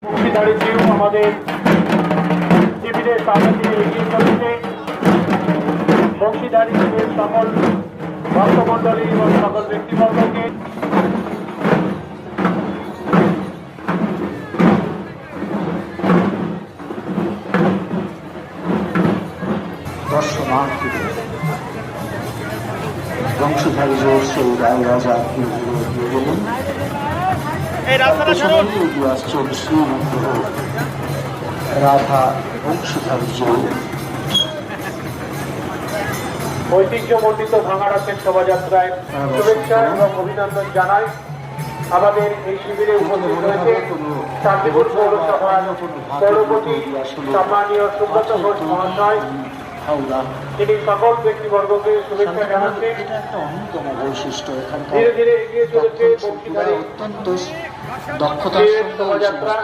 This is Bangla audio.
বংশীধারী জিউ আমাদের শিবিরের সামনে দিয়ে এগিয়ে চলেছে। বংশীধারী জিউর সকল ভক্তমণ্ডলী এবং সকল ব্যক্তিবর্গকে দর্শনার্থীদের বংশীধারী জোর সেই রায় রাজা দিয়ে গেলেন। রাধা বংশীধারী জোর ঐতিহ্যমণ্ডিত ভাঙাড়াতের শোভাযাত্রায় শুভেচ্ছা এবং অভিনন্দন জানাই। আমাদের এই শিবিরে উপস্থিত রয়েছে শান্তিপুর পৌরসভার পৌরপতি সম্মানীয় সুব্রত ঘোষ মহাশয়। তিনি সকল ব্যক্তিবর্গকে শুভেচ্ছা জানাচ্ছেন। এটা একটা অন্যতম বৈশিষ্ট্য এখানকার ধীরে ধীরে এগিয়ে চলেছে বংশীধারী অত্যন্ত দক্ষতার শোভাযাত্রা।